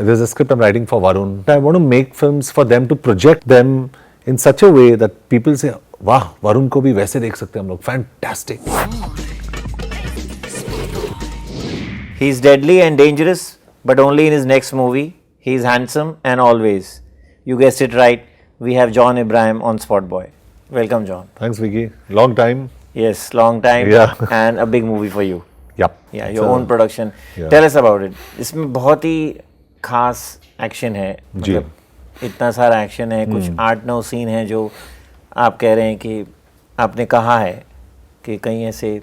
there's a script I'm writing for Varun. I want to make films for them to project them in such a way that people say, "Wow, Varun को भी वैसे देख सकते हैं हम लोग." Fantastic. He's deadly and dangerous, but only in his next movie. He's handsome and always. You guessed it right. We have John Ibrahim on SpotboyE. Welcome, John. Thanks, Vicky. Long time. Yes, long time. Yeah. And a big movie for you. Yep. Yeah, your own production. Yeah. Tell us about it. इसमें बहुत ही खास action है. जी. मतलब इतना सारा action है, कुछ 8-9 scene है जो आप कह रहे हैं कि आपने कहा है कि कहीं ऐसे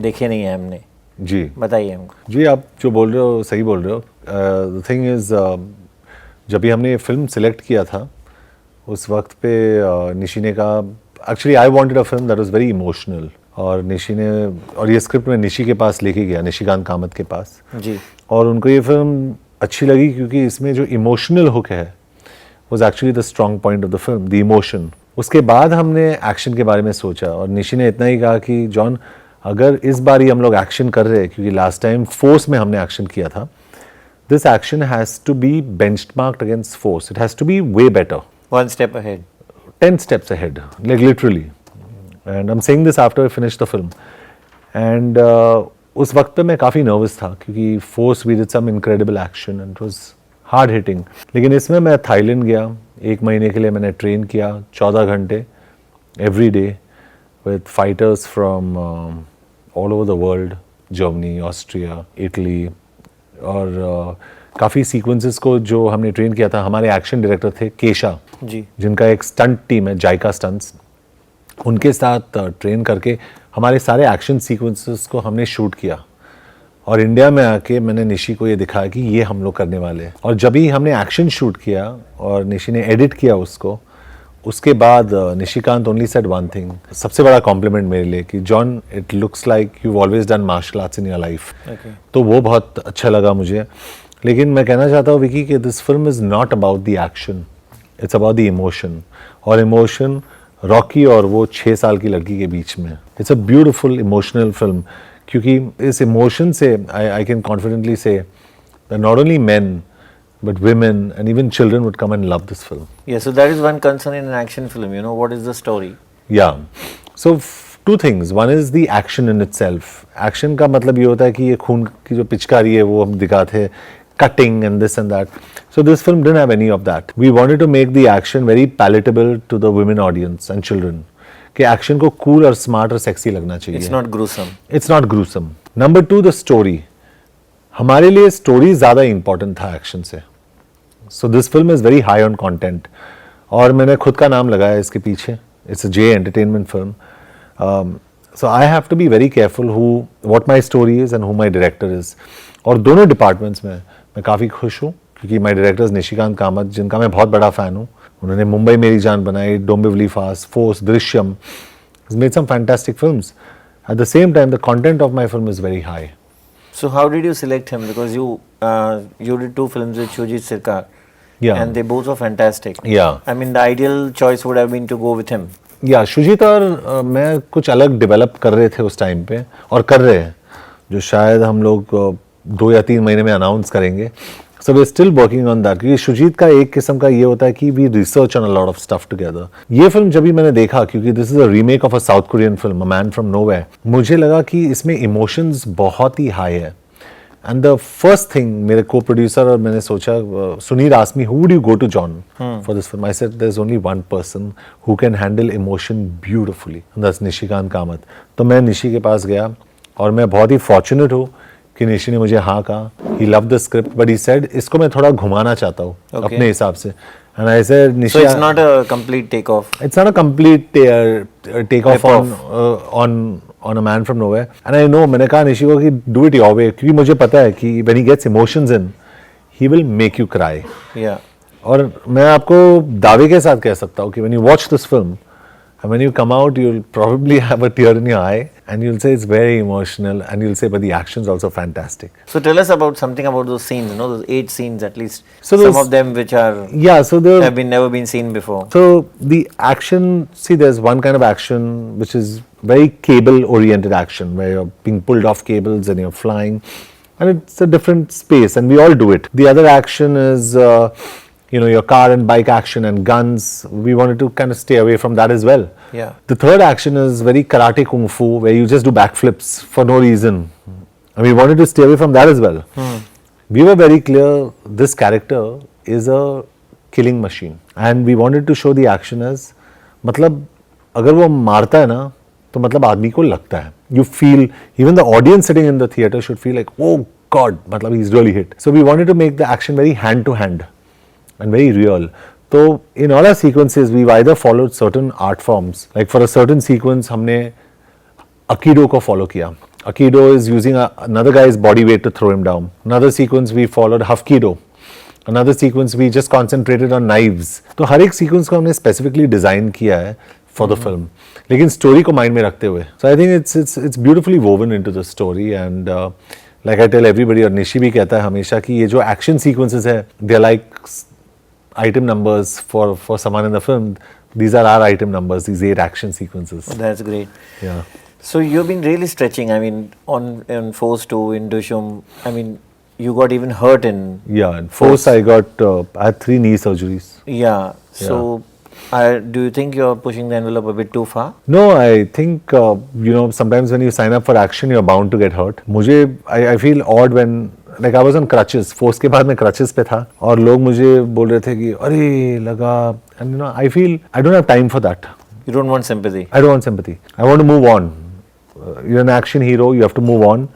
देखे नहीं है हमने. जी. बताइए हमको. जी, आप जो बोल रहे हो सही बोल रहे हो. द थिंग इज, जब भी हमने ये फिल्म सिलेक्ट किया था उस वक्त पे निशी ने कहा, actually I wanted a film that was very emotional, और निशी ने, और ये स्क्रिप्ट मैं निशी के पास लेके गया, निशिकांत कामत के पास जी. और उनको ये फिल्म अच्छी लगी क्योंकि इसमें जो इमोशनल हुक है was actually the strong point of the film, the emotion. उसके बाद हमने एक्शन के बारे में सोचा और निशी ने इतना ही कहा कि जॉन, अगर इस बार ही हम लोग एक्शन कर रहे हैं, क्योंकि लास्ट टाइम फोर्स में हमने एक्शन किया था, this action has to be benchmarked against force. It has to be way better. One step ahead. 10 steps ahead, like literally. And I'm saying this after I finished the film. And उस वक्त पे मैं काफ़ी nervous था क्योंकि Force we did some incredible action and it was hard hitting. लेकिन इसमें मैं थाईलैंड गया, 1 महीने के लिए मैंने ट्रेन किया 14 घंटे every day with fighters from all over the world, Germany, Austria, Italy. और काफ़ी सीक्वेंसेस को जो हमने ट्रेन किया था, हमारे एक्शन डायरेक्टर थे केशा जी, जिनका एक स्टंट टीम है, जायका स्टंट्स. उनके साथ ट्रेन करके हमारे सारे एक्शन सीक्वेंसेस को हमने शूट किया और इंडिया में आके मैंने निशी को ये दिखाया कि ये हम लोग करने वाले हैं. और जब ही हमने एक्शन शूट किया और निशी ने एडिट किया उसको, उसके बाद Nishikant only said one thing, सबसे बड़ा कॉम्प्लीमेंट मेरे लिए, कि John, it looks like you always done martial arts in your life. तो वो बहुत अच्छा लगा मुझे. लेकिन मैं कहना चाहता हूँ विकी कि this film is not about the action, it's about the emotion. और इमोशन रॉकी और वो 6 साल की लड़की के बीच में. It's a beautiful emotional film क्योंकि इस इमोशन से I can confidently say that not only main but women and even children would come and love this film. Yeah, so that is one concern in an action film, you know, what is the story? Yeah. So two things. One is the action in itself. Action का मतलब ये होता है कि ये खून की जो पिचकारी है वो हम दिखाते हैं, cutting and this and that. So this film didn't have any of that. We wanted to make the action very palatable to the women audience and children. कि action को cool और smart और sexy लगना चाहिए. It's not gruesome. It's not gruesome. Number 2, the story. हमारे लिए story ज़्यादा important था एक्शन से. So this film is very high on content और मैंने खुद का नाम लगाया इसके पीछे. It's a J entertainment film. So I have to be very careful what my story is and who my director is. और दोनों डिपार्टमेंट्स में मैं काफ़ी खुश हूँ क्योंकि माय डायरेक्टर निशिकांत कामत, जिनका मैं बहुत बड़ा फ़ैन हूँ. उन्होंने मुंबई मेरी जान बनाई, Dombivli Fast, Force, Drishyam, made some fantastic films. At the same time the content of my film is very high. So how did you select him? Because you did 2 films with Shujit Sircar. Yeah. And they both were fantastic. Yeah. I mean, the ideal choice would have been to go with him. Yeah, Shoojit और मैं कुछ अलग develop कर रहे थे उस time पे और कर रहे हैं, जो शायद हम लोग 2 या 3 महीने में अनाउंस करेंगे. So we're still working on that. क्योंकि शुजित का एक किस्म का ये होता है कि we research on a lot of stuff together. ये फिल्म जब भी मैंने देखा, क्योंकि this is a remake of a South Korean film, A Man from Nowhere, मुझे लगा कि इसमें emotions बहुत ही high है. And the first thing, मेरे co-producer और मैंने सोचा, Sunil asked me, who would you go to, John, for this film? I said, there's only one person who can handle emotion beautifully, and that's Nishikant Kamat. तो मैं निशी के पास गया और मैं बहुत ही fortunate हूँ कि निशी ने मुझे हाँ कहा. He loved the script, but he said इसको मैं थोड़ा घुमाना चाहता हूँ अपने हिसाब से. And I said, Nishi, so it's not a complete takeoff. It's not a complete takeoff on A Man from Nowhere. And I know, मैंने कहा निशी को कि do it your way, क्योंकि मुझे पता है कि when he gets emotions in, he will make you cry. Yeah. और मैं आपको दावे के साथ कह सकता हूँ कि when you watch this film, and when you come out, you'll probably have a tear in your eye, and you'll say it's very emotional, and you'll say, but the action's also fantastic. So tell us about something about those scenes, you know, those 8 scenes at least. So some of them which are have never been seen before. So the action, see, there's one kind of action which is very cable-oriented action, where you're being pulled off cables and you're flying. and it's a different space, and we all do it. The other action is your car and bike action and guns. We wanted to kind of stay away from that as well. Yeah. The third action is very karate kung fu, where you just do backflips for no reason, and we wanted to stay away from that as well. We were very clear this character is a killing machine, and we wanted to show the action as, मतलब अगर वो मारता है ना तो मतलब आदमी को लगता है. You feel, even the audience sitting in the theater should feel like, oh God, मतलब he's really hit. So we wanted to make the action very hand to hand and very real. So in all our sequences, we've either followed certain art forms. Like for a certain sequence, हमने Aikido को follow किया. Aikido is using another guy's body weight to throw him down. Another sequence we followed Hapkido. Another sequence we just concentrated on knives. तो हर एक sequence को हमने specifically design किया है for the film. लेकिन story को mind में रखते हुए. So I think it's beautifully woven into the story, and like I tell everybody, और निशी भी कहता है हमेशा कि ये जो action sequences है, they're like item numbers for someone in the film. These are our item numbers, these 8 action sequences. Oh, that's great. Yeah. So you've been really stretching. I mean, on Force 2, in Dushum, I mean, you got even hurt in. Yeah, in Force I had 3 knee surgeries. Yeah. So, do you think you're pushing the envelope a bit too far? No, I think sometimes when you sign up for action, you're bound to get hurt. I feel odd when, like, I was on crutches. Force के बाद मैं crutches पे था और लोग मुझे बोल रहे थे कि अरे लगा, and I feel I don't have time for that. You don't want sympathy. I don't want sympathy. I want to move on. You're an action hero. You have to move on.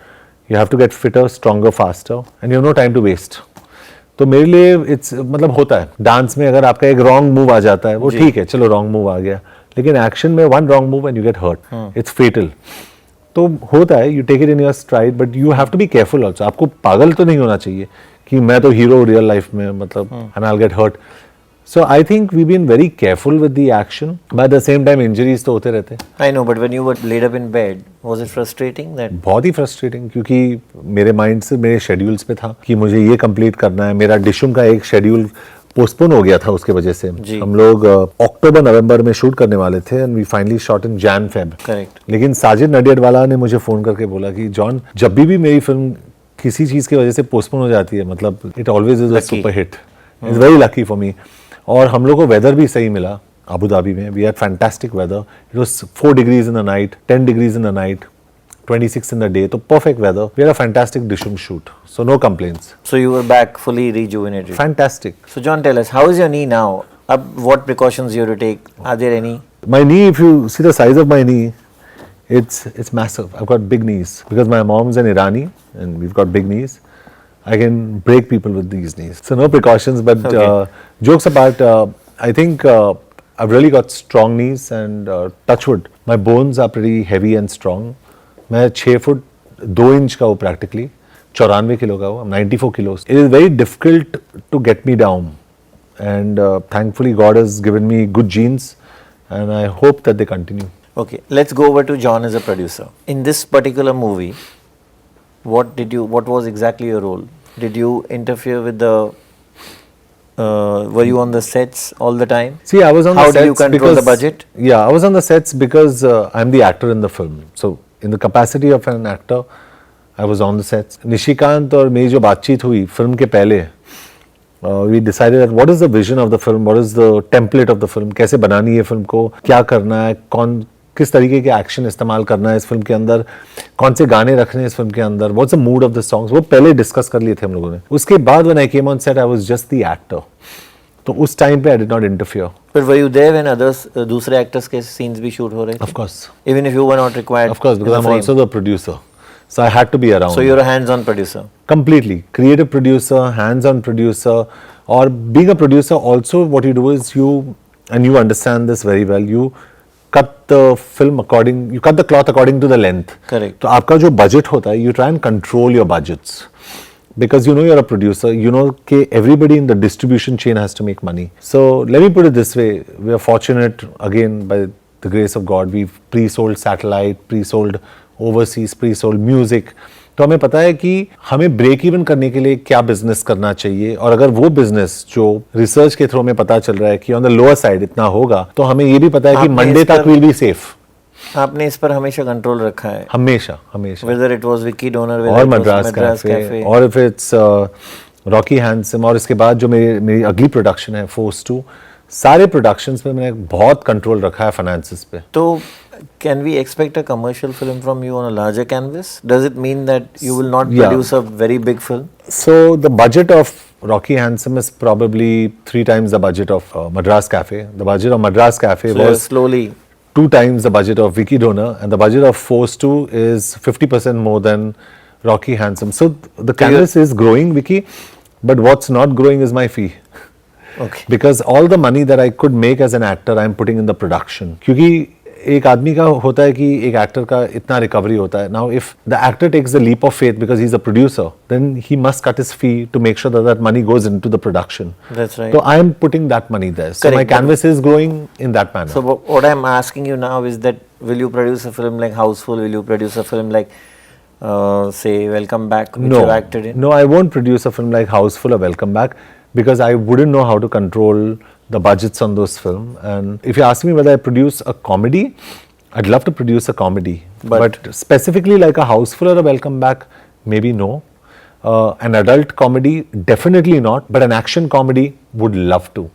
You have to get fitter, stronger, faster, and you have no time to waste. तो मेरे लिए मतलब होता है dance में, अगर आपका एक रॉन्ग मूव आ जाता है वो ठीक है, चलो रॉन्ग मूव आ गया, लेकिन एक्शन में one wrong move and you get hurt, it's fatal. तो होता है, you take it in your stride, but you have to be careful also. आपको पागल तो नहीं होना चाहिए कि मैं तो हीरो रियल लाइफ में, मतलब and I will get hurt. So I think we've been very careful with the action, but at the same time injuries तो होते रहते हैं. I know, but when you were laid up in bed, was it frustrating that? बहुत ही frustrating, क्योंकि मेरे mind से मेरे schedules पे था कि मुझे ये कंप्लीट करना है. मेरा डिशुम का एक शेड्यूल पोस्टपोन हो गया था उसके वजह से. हम लोग अक्टूबर नवंबर में शूट करने वाले थे and we finally shot in Jan Feb. Correct. लेकिन साजिद नडियाडवाला ने मुझे फोन करके बोला कि जॉन, जब भी मेरी फिल्म किसी चीज की वजह से पोस्टपोन हो जाती है, मतलब it always is a super hit. It's very lucky for me. और हम लोग को वेदर भी सही मिला अबू धाबी में. We had fantastic weather. It was 4 degrees in the night, 10 degrees in the night, 26 in the day. तो perfect weather. We had a fantastic Dishum shoot. So no complaints. So you were back fully rejuvenated. Fantastic. So John, tell us, how is your knee now? What precautions you have to take? Are there any? My knee, if you see the size of my knee, it's massive. I've got big knees because my mom's an Irani and we've got big knees. I can break people with these knees. So no precautions, but jokes apart, I think I've really got strong knees, and touch wood, my bones are pretty heavy and strong. मैं 6 foot 2 inch का हूँ practically, 94 kilo का हूँ. I'm 94 kilos. It is very difficult to get me down, and thankfully God has given me good genes, and I hope that they continue. Okay, let's go over to John as a producer. In this particular movie, what was exactly your role? Did you interfere with the were you on the sets all the time? See, I was on the sets. How did you control the budget? Yeah, I was on the sets because I'm the actor in the film. So in the capacity of an actor, I was on the sets. Nishikant और मेरी जो बातचीत हुई film के पहले, we decided that what is the vision of the film, what is the template of the film, कैसे बनानी है फिल्म को, क्या करना है, किस तरीके के एक्शन इस्तेमाल करना है इस फिल्म के अंदर, कौन से गाने रखने हैं इस फिल्म के अंदर, what's the mood off the songs, वो पहले डिस्कस कर लिए थे हम लोगों ने. उसके बाद when I came on set, I was just the actor. तो उस टाइम पे I did not interfere. But were you there when others, दूसरे एक्टर्स के सीन्स भी शूट हो रहे थे? Of course. Even if you were not required? Of course, because I'm also the producer. So I had to be around. So you're a hands-on producer? Completely. Creative producer, hands-on producer. Or being a producer also, what you do is you understand this very well, you cut the film according, you cut the cloth according to the length. Correct. तो आपका जो budget होता है, you try and control your budgets. Because you know you're a producer, you know कि everybody in the distribution chain has to make money. So let me put it this way, we are fortunate again by the grace of God, we've pre-sold satellite, pre-sold overseas, pre-sold music. तो हमें पता है कि हमें break even करने के लिए क्या बिजनेस करना चाहिए, और अगर वो बिजनेस जो रिसर्च के थ्रू में पता चल रहा है कि ऑन द लोअर साइड इतना होगा, तो हमें ये भी पता है कि मंडे तक विल बी सेफ. आपने इस पर हमेशा कंट्रोल रखा है, हमेशा हमेशा, whether it was Vicky Donor, और whether it was Madras Madras cafe, Cafe. और इफ इट्स रॉकी हैंडसम, और इसके बाद जो मेरी अगली प्रोडक्शन है फोर्स 2, सारे प्रोडक्शंस पे मैंने बहुत कंट्रोल रखा है फाइनेंसेस पे. तो can we expect a commercial film from you on a larger canvas? Does it mean that you will not Yeah. produce a very big film? So the budget of Rocky Handsome is probably 3 times the budget of Madras Cafe. The budget of Madras Cafe So was slowly. 2 times the budget of Vicky Donor, and the budget of Force 2 is 50% more than Rocky Handsome. So the canvas is growing, Vicky, but what's not growing is my fee. Okay. Because all the money that I could make as an actor, I'm putting in the production. क्योंकि एक आदमी का होता है कि एक actor का इतना रिकवरी होता है. Now if the actor takes the leap of faith because he is a producer, then he must cut his fee to make sure that money goes into the production. That's right. So I am putting that money there. So Correct. my canvas is growing in that manner. So what I'm asking you now is that will you produce a film like Houseful? Will you produce a film like say Welcome Back, which No, you've acted in? no, I won't produce a film like Houseful or Welcome Back because I wouldn't know how to control the budgets on those films. And if you ask me whether I produce a comedy, I'd love to produce a comedy. But specifically like a Houseful or a Welcome Back, maybe no. An adult comedy, definitely not. But an action comedy, would love to.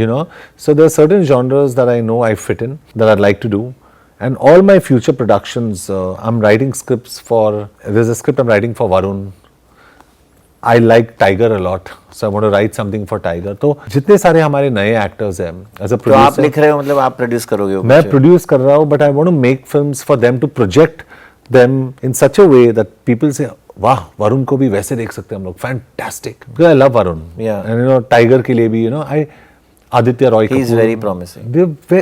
You know, so there are certain genres that I know I fit in, that I'd like to do. And all my future productions, I'm writing scripts for. There's a script I'm writing for Varun. I like Tiger a lot, so I want to write something for Tiger. तो जितने सारे हमारे नए actors हैं, as a तो आप producer, लिख रहे हो मतलब आप प्रोड्यूस करोगे वो मैं picture? प्रोड्यूस कर रहा हूँ, but I want to make films for them to project them in such a way that people say, वाह वरुण को भी वैसे देख सकते हैं हम लोग, fantastic. Because I love Varun. Yeah. And you know Tiger के लिए भी Aditya Roy He is very promising.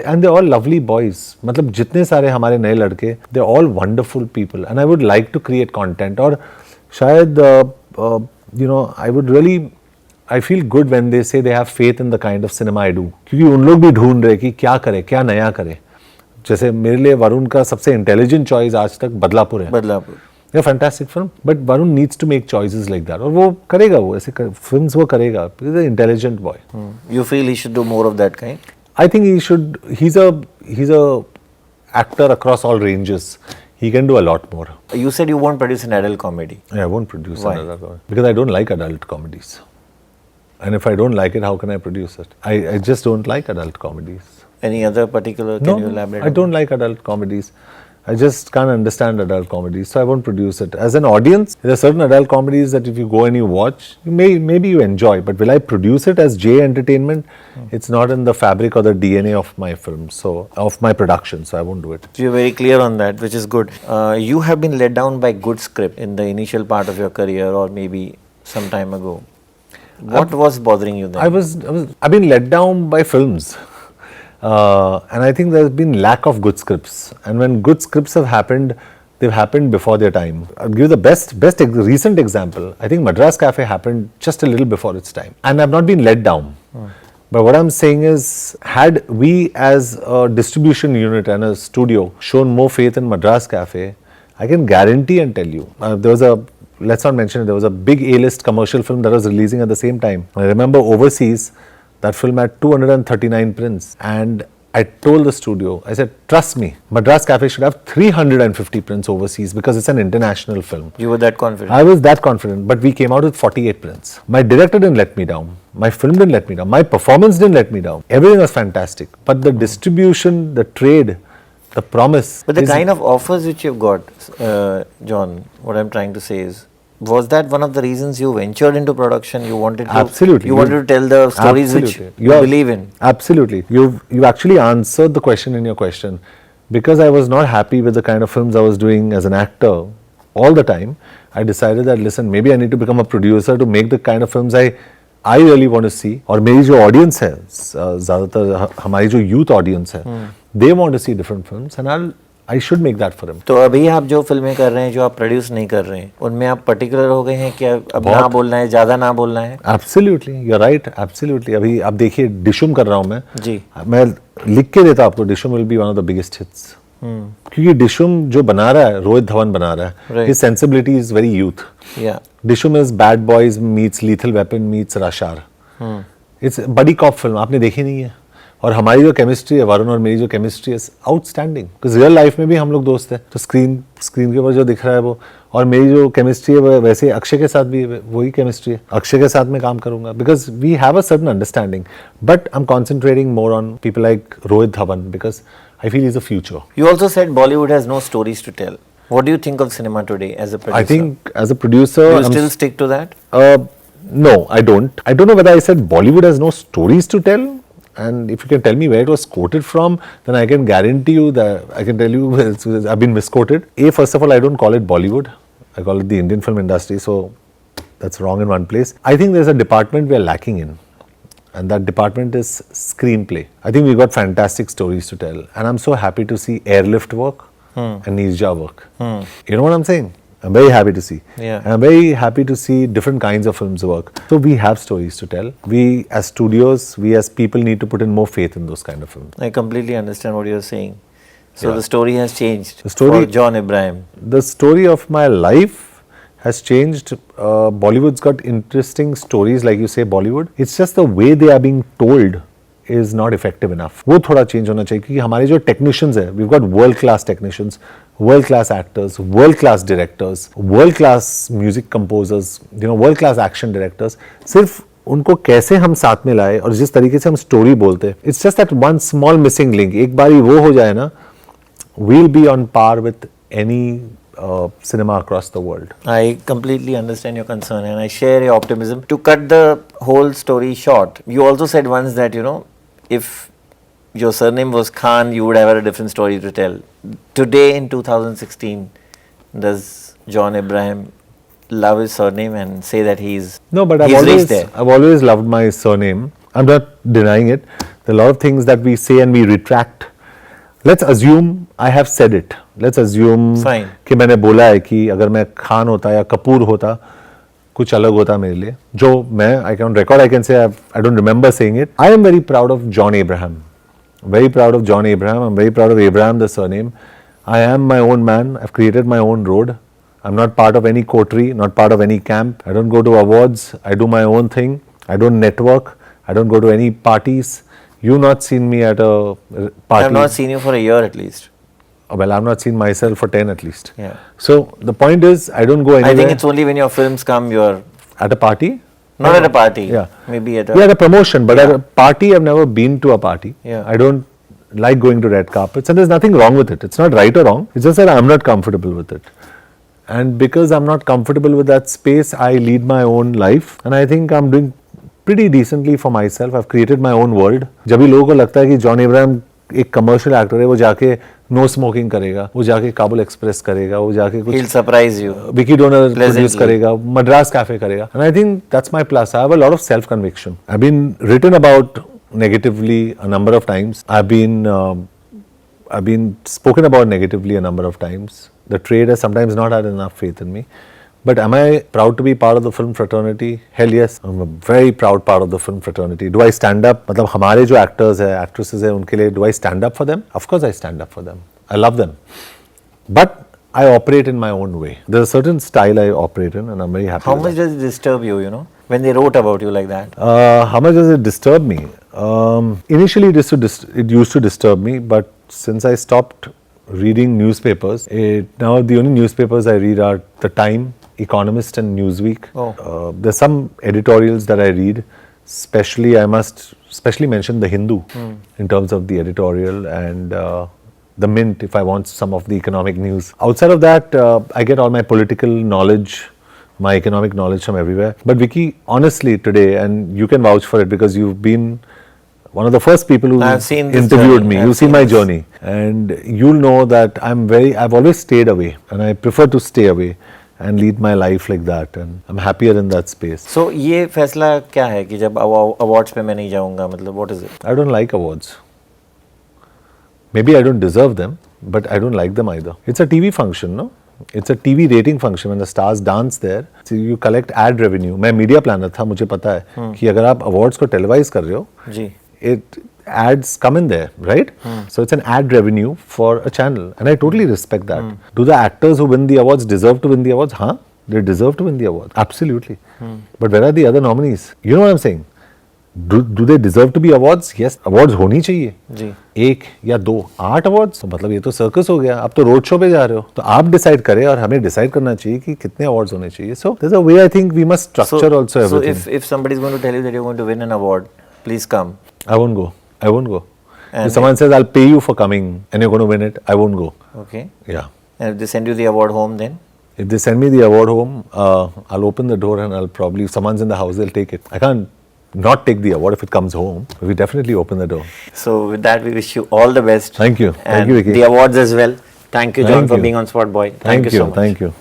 and they're all lovely boys. मतलब जितने सारे हमारे नए लड़के, they're all wonderful people, and I would like to create content. और शायद you know, I feel good when they say they have faith in the kind of cinema I do. क्योंकि उन लोग भी ढूंढ रहे कि क्या करे, क्या नया करे. जैसे मेरे लिए वरुण का सबसे इंटेलिजेंट चॉइस आज तक बदलापुर है. Badlapur. Yeah, fantastic film, but Varun needs to make choices like that. और वो करेगा, वो ऐसे films वो करेगा. He's an intelligent boy. You feel he should do more of that kind? I think he should. He's a actor across all ranges. He can do a lot more. You said you won't produce an adult comedy. Yeah, I won't produce Why? another comedy because I don't like adult comedies. And if I don't like it, how can I produce it? I just don't like adult comedies. Any other particular? Can you elaborate? I don't like adult comedies. I just can't understand adult comedies, so I won't produce it. As an audience, there are certain adult comedies that if you go and you watch, maybe you enjoy. But will I produce it as J Entertainment? It's not in the fabric or the DNA of my film, so of my production. So I won't do it. So you're very clear on that, which is good. You have been let down by good script in the initial part of your career, or maybe some time ago. What was bothering you then? I've been let down by films. And I think there's been lack of good scripts. And when good scripts have happened, they've happened before their time. I'll give you the best recent example. I think Madras Cafe happened just a little before its time. And I've not been let down. But what I'm saying is, had we as a distribution unit and a studio shown more faith in Madras Cafe, I can guarantee and tell you, let's not mention it, there was a big A-list commercial film that was releasing at the same time. I remember overseas, that film had 239 prints, and I told the studio, I said, trust me, Madras Cafe should have 350 prints overseas because it's an international film. You were that confident? I was that confident, but we came out with 48 prints. My director didn't let me down. My film didn't let me down. My performance didn't let me down. Everything was fantastic. But the distribution, the trade, the promise. But the kind of offers which you've got, John, what I'm trying to say is, was that one of the reasons you ventured into production? You wanted to, absolutely. You wanted to tell the stories absolutely. which you believe in. Absolutely. You've actually answered the question in your question. Because I was not happy with the kind of films I was doing as an actor all the time, I decided that, listen, maybe I need to become a producer to make the kind of films I really want to see. और मेरी जो audience है, ज़्यादातर हमारी जो youth audience है, they want to see different films, and I should make that for them. तो अभी आप जो फिल्में कर रहे हैं, जो आप प्रोड्यूस नहीं कर रहे हैं, उनमें आप पर्टिकुलर हो गए हैं कि अब ना बोलना है, ज्यादा ना बोलना है? Absolutely, you're right, absolutely. अभी आप देखिए डिशुम कर रहा हूँ मैं. जी. मैं लिख के देता आपको, डिशुम will be one of the biggest hits. क्योंकि डिशुम जो बना रहा है, रोहित धवन बना रहा है, his sensibility is very youth. Yeah. डिशुम is Bad Boys meets Lethal Weapon meets Rashar. It's buddy cop film, आपने देखी नहीं है. और हमारी जो केमिस्ट्री है, वरुण और मेरी जो केमिस्ट्री है, आउटस्टैंडिंग, बिकॉज रियल लाइफ में भी हम लोग दोस्त हैं, तो स्क्रीन के ऊपर जो दिख रहा है वो, और मेरी जो केमिस्ट्री है वैसे अक्षय के साथ भी वही केमिस्ट्री है, अक्षय के साथ मैं काम करूंगा, because we have a certain understanding, but I am concentrating more on people like Rohit Dhawan, because I feel he's a future. You also said Bollywood has no stories to tell. What do you think of cinema today as a producer? I think as a producer, do you still stick to that? No, I don't. I don't know whether I said Bollywood has no stories to tell. And if you can tell me where it was quoted from, then I can guarantee you that I can tell you I've been misquoted. First of all, I don't call it Bollywood. I call it the Indian film industry. So that's wrong in one place. I think there's a department we are lacking in. And that department is screenplay. I think we've got fantastic stories to tell. And I'm so happy to see Airlift work and Nirja work. You know what I'm saying? I'm very happy to see. Yeah. And I'm very happy to see different kinds of films work. So we have stories to tell. We as studios, we as people need to put in more faith in those kind of films. I completely understand what you're saying. So Yeah. the story has changed The story- for John Abraham. The story of my life has changed. Bollywood's got interesting stories, like you say, Bollywood. It's just the way they are being told is not effective enough. वो थोड़ा change होना चाहिए, क्योंकि हमारे जो technicians हैं, we've got world class technicians, world class actors, world class directors, world class music composers, world class action directors. सिर्फ उनको कैसे हम साथ में लाए और जिस तरीके से हम स्टोरी बोलते हैं, it's just that one small missing link. एक बारी वो हो जाए ना, we'll be on par with any cinema across the world. I completely understand your concern and I share your optimism. To cut the whole story short, you also said once that, if your surname was Khan, you would have a different story to tell. Today in 2016, does John Abraham love his surname and say that he's No, but I've always loved my surname. I'm not denying it. There are a lot of things that we say and we retract. Let's assume I have said it. Let's assume कि मैंने बोला है कि अगर मैं खान होता या कपूर होता, कुछ अलग होता मेरे लिए, जो मैं I can record, I can say I don't remember saying it. I am very proud of John Abraham. Very proud of John Abraham. I'm very proud of Abraham, the surname. I am my own man. I've created my own road. I'm not part of any coterie, not part of any camp. I don't go to awards. I do my own thing. I don't network. I don't go to any parties. You've not seen me at a party. I have not seen you for a year at least. Well, I've not seen myself for 10 at least. Yeah. So the point is, I don't go anywhere. I think it's only when your films come, you're at a party. Not at a party. Yeah. Maybe at a... Yeah, at a promotion, but at a party, I've never been to a party. Yeah. I don't like going to red carpets, and there's nothing wrong with it. It's not right or wrong. It's just that I'm not comfortable with it. And because I'm not comfortable with that space, I lead my own life. And I think I'm doing pretty decently for myself. I've created my own world. जब भी लोगों को लगता है कि John Ibrahim एक commercial actor है, वो जाके नो स्मोकिंग करेगा, वो जाके काबुल एक्सप्रेस करेगा, वो जाके कुछ He'll surprise you. Vicky donor produce Pleasantly. करेगा, मद्रास कैफे करेगा. And I think that's my plus. I have a lot of self conviction. I've been written about negatively a number of times. I've been spoken about negatively a number of times. The trade has sometimes not had enough faith in me. But am I proud to be part of the film fraternity? Hell yes. I'm a very proud part of the film fraternity. Do I stand up? मतलब हमारे जो actors हैं, actresses हैं, उनके लिए do I stand up for them? Of course I stand up for them. I love them. But I operate in my own way. There's a certain style I operate in, and I'm very happy. How with much that. does it disturb you, when they wrote about you like that? How much does it disturb me? Initially, it used to disturb me, but since I stopped reading newspapers, now the only newspapers I read are The Time, Economist, and Newsweek. Oh. There's some editorials that I read. I must especially mention The Hindu in terms of the editorial, and The Mint if I want some of the economic news. Outside of that, I get all my political knowledge, my economic knowledge from everywhere. But Vicky, honestly today, and you can vouch for it because you've been one of the first people who interviewed journey. me. I've You see seen my this. journey, and you'll know that I've always stayed away, and I prefer to stay away and lead my life like that, and I'm happier in that space. So ये फैसला क्या है कि जब awards पे मैं नहीं जाऊँगा, मतलब what is it? I don't like awards. Maybe I don't deserve them, but I don't like them either. It's a TV function, no? It's a TV rating function. When the stars dance there, so you collect ad revenue. मैं media planner था, मुझे पता है कि अगर आप awards को televise कर रहे हो, जी. ads come in there, right? So it's an ad revenue for a channel, and I totally respect that. Do the actors who win the awards deserve to win the awards? Huh? They deserve to win the awards, absolutely. But where are the other nominees? You know what I'm saying? Do they deserve to be awards? Yes, awards होनी चाहिए जी. 1 या 2, 8 awards, मतलब ये तो circus हो गया. अब तो रोड शो पे जा रहे हो, तो आप डिसाइड करें और हमें डिसाइड करना चाहिए कि कितने अवार्ड्स होने चाहिए. So there is a way I think we must structure also everything. So if somebody is going to tell you that you're going to win an award, please come. I won't go. I won't go. And if someone says I'll pay you for coming and you're going to win it, I won't go. Okay. Yeah. And if they send you the award home, then? If they send me the award home, I'll open the door and I'll probably, if someone's in the house, they'll take it. I can't not take the award if it comes home. We definitely open the door. So with that, we wish you all the best. Thank you. And Thank you, Vicky. the awards as well. Thank you, John, Thank for you. being on SpotboyE. Thank you so much. Thank you.